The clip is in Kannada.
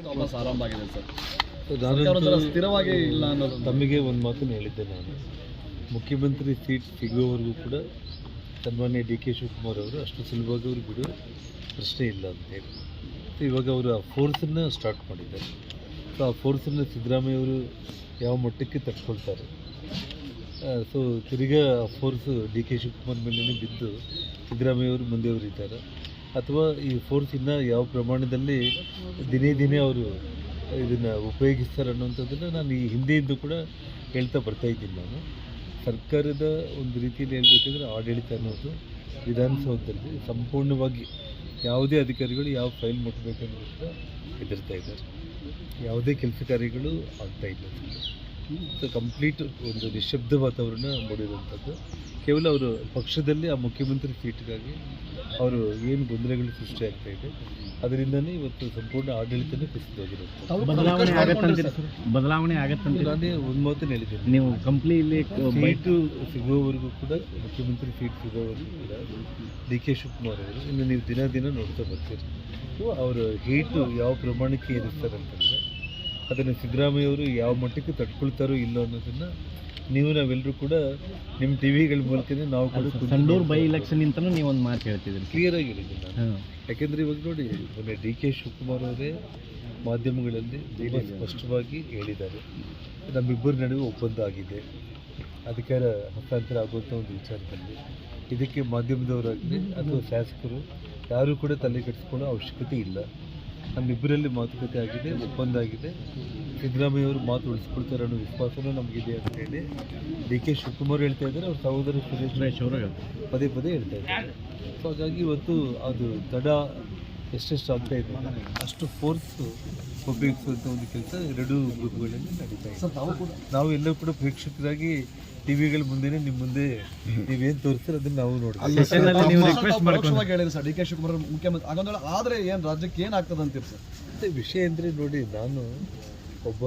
ವಾಪಸ್ ಆರಂಭ ಆಗಿದೆ ಸರ್. ಸ್ಥಿರವಾಗಿ ಇಲ್ಲ ಅನ್ನೋದು ತಮಗೆ ಒಂದು ಮಾತನ್ನು ಹೇಳಿದ್ದೆ ನಾನು. ಮುಖ್ಯಮಂತ್ರಿ ಸೀಟ್ ಸಿಗುವವರೆಗೂ ಕೂಡ ಸನ್ಮಾನ್ಯ ಡಿ.ಕೆ. ಶಿವಕುಮಾರ್ ಅವರು ಅಷ್ಟು ಸುಲಭವಾಗಿ ಅವರು ಬಿಡುವ ಪ್ರಶ್ನೆ ಇಲ್ಲ ಅಂತೇಳಿ. ಇವಾಗ ಅವರು ಆ ಫೋರ್ಸನ್ನು ಸ್ಟಾರ್ಟ್ ಮಾಡಿದ್ದಾರೆ. ಸೊ ಆ ಫೋರ್ಸನ್ನು ಸಿದ್ದರಾಮಯ್ಯ ಅವರು ಯಾವ ಮಟ್ಟಕ್ಕೆ ತಟ್ಕೊಳ್ತಾರೆ. ಸೊ ತಿರ್ಗಾ ಆ ಫೋರ್ಸು ಡಿ.ಕೆ. ಶಿವಕುಮಾರ್ ಮೇಲೇ ಬಿದ್ದು ಸಿದ್ದರಾಮಯ್ಯ ಅವರು ಮುಂದೆಯವರಿದ್ದಾರೆ, ಅಥವಾ ಈ ಫೋರ್ಸ್ ಇನ್ನೂ ಯಾವ ಪ್ರಮಾಣದಲ್ಲಿ ದಿನೇ ದಿನೇ ಅವರು ಇದನ್ನು ಉಪಯೋಗಿಸ್ತಾರೆ ಅನ್ನೋಂಥದ್ದನ್ನು ನಾನು ಈ ಹಿಂದೆಯಿಂದ ಕೂಡ ಹೇಳ್ತಾ ಬರ್ತಾಯಿದ್ದೀನಿ. ನಾನು ಸರ್ಕಾರದ ಒಂದು ರೀತಿಯಲ್ಲಿ ಹೇಳಬೇಕಂದ್ರೆ ಆಡಳಿತ ಅನ್ನೋದು ವಿಧಾನಸೌಧದಲ್ಲಿ ಸಂಪೂರ್ಣವಾಗಿ ಯಾವುದೇ ಅಧಿಕಾರಿಗಳು ಯಾವ ಫೈಲ್ ಮುಟ್ಟಬೇಕನ್ನೋದು ಕೂಡ ಹೆದರ್ತಾ ಇದ್ದಾರೆ. ಯಾವುದೇ ಕೆಲಸ ಕಾರ್ಯಗಳು ಆಗ್ತಾಯಿಲ್ಲ. ಸೊ ಕಂಪ್ಲೀಟ್ ಒಂದು ನಿಶಬ್ದ ವಾತಾವರಣ ಮೂಡಿರುವಂಥದ್ದು. ಕೇವಲ ಅವರು ಪಕ್ಷದಲ್ಲಿ ಆ ಮುಖ್ಯಮಂತ್ರಿ ಸೀಟ್ಗಾಗಿ ಅವರು ಏನು ಗೊಂದಲಗಳು ಸೃಷ್ಟಿಯಾಗ್ತಾ ಇದೆ, ಅದರಿಂದನೇ ಇವತ್ತು ಸಂಪೂರ್ಣ ಆಡಳಿತನೇ ಕುಸಿದೋಗಿರುತ್ತೆ. ಬದಲಾವಣೆ ಆಗತ್ತಂತ ನಾನೇ ಒಂದು ಮಾತನ್ನು ಹೇಳಿದ್ದೀನಿ. ನೀವು ಕಂಪ್ನಿಲಿ ಸೀಟು ಸಿಗುವವರೆಗೂ ಕೂಡ, ಮುಖ್ಯಮಂತ್ರಿ ಸೀಟ್ ಸಿಗೋವರೆಗೂ ಕೂಡ ಡಿ.ಕೆ. ಶಿವಕುಮಾರ್ ಅವರು ಇನ್ನು ನೀವು ದಿನ ದಿನ ನೋಡ್ತಾ ಬರ್ತೀರಿ. ಅವರ ಹೀಟು ಯಾವ ಪ್ರಮಾಣಕ್ಕೆ ಏರಿಸ್ತಾರೆ ಅಂತಂದರೆ ಅದನ್ನು ಸಿದ್ದರಾಮಯ್ಯ ಅವರು ಯಾವ ಮಟ್ಟಕ್ಕೆ ತಡ್ಕೊಳ್ತಾರೋ ಇಲ್ಲೋ ಅನ್ನೋದನ್ನು ನಾವೆಲ್ಲರೂ ಕೂಡ ನಿಮ್ಮ ಟಿ ವಿಗಳ ಮೂಲಕನೇ ನಾವು ಕೂಡ ಸಂಡೂರು ಬೈ ಎಲೆಕ್ಷನ್ ನಿಂತನೂ ನೀವು ಒಂದು ಮಾತು ಹೇಳ್ತಿದ್ರಿ. ಕ್ಲಿಯರಾಗಿ ಹೇಳಿದ್ದೀನಿ ನಾನು. ಯಾಕೆಂದರೆ ಇವಾಗ ನೋಡಿ, ಮೊನ್ನೆ ಡಿ.ಕೆ. ಶಿವಕುಮಾರ್ ಅವರೇ ಮಾಧ್ಯಮಗಳಲ್ಲಿ ತುಂಬ ಸ್ಪಷ್ಟವಾಗಿ ಹೇಳಿದ್ದಾರೆ, ನಮ್ಮಿಬ್ಬರ ನಡುವೆ ಒಪ್ಪಂದ ಆಗಿದೆ ಅಧಿಕಾರ ಹಸ್ತಾಂತರ ಆಗುವಂಥ ಒಂದು ವಿಚಾರದಲ್ಲಿ. ಇದಕ್ಕೆ ಮಾಧ್ಯಮದವರಾಗಲಿ ಅಥವಾ ಶಾಸಕರು ಯಾರೂ ಕೂಡ ತಲೆ ಕೆಡಿಸ್ಕೊಳ್ಳೋ ಅವಶ್ಯಕತೆ ಇಲ್ಲ. ನಮ್ಮಿಬ್ಬರಲ್ಲಿ ಮಾತುಕತೆ ಆಗಿದೆ, ಒಪ್ಪಂದ ಆಗಿದೆ. ಸಿದ್ದರಾಮಯ್ಯ ಅವರು ಮಾತು ಉಳಿಸ್ಕೊಳ್ತಾರೆ ಅನ್ನೋ ವಿಶ್ವಾಸನೂ ನಮಗಿದೆ ಅಂತ ಹೇಳಿ ಡಿ.ಕೆ. ಶಿವಕುಮಾರ್ ಹೇಳ್ತಾ ಇದ್ದಾರೆ. ಅವ್ರ ಸಹೋದರ ಸುರೇಶ್ ಅವರು ಪದೇ ಪದೇ ಹೇಳ್ತಾ ಇದ್ದಾರೆ. ಸೊ ಹಾಗಾಗಿ ಇವತ್ತು ಅದು ತಡ ಎಷ್ಟೆಷ್ಟು ಆಗ್ತಾ ಇದೆ ಅಷ್ಟು ಫೋರ್ಸು ಉಪಯೋಗಿಸುವಂಥ ಒಂದು ಕೆಲಸ ಎರಡೂ ಗ್ರೂಪ್ಗಳಲ್ಲಿ ನಡೀತಾ ಇದೆ. ನಾವು ಎಲ್ಲರೂ ಕೂಡ ಪ್ರೇಕ್ಷಕರಾಗಿ ಟಿವಿಗಳ ಮುಂದೆನೇ ನಿಮ್ಮ ಮುಂದೆ ನೀವೇನು ತೋರಿಸ್ತಾರೆ ಅದನ್ನು ನಾವು ನೋಡ್ತೀವಿ. ಸರ್ ಡಿ.ಕೆ. ಶಿವಕುಮಾರ್ ಮುಖ್ಯಮಂತ್ರಿ ಆಗೋದಲ್ಲ ಆದರೆ ಏನು ರಾಜ್ಯಕ್ಕೆ ಏನಾಗ್ತದೆ ಅಂತೀರಿ ಸರ್? ವಿಷಯ ಅಂದರೆ ನೋಡಿ, ನಾನು ಒಬ್ಬ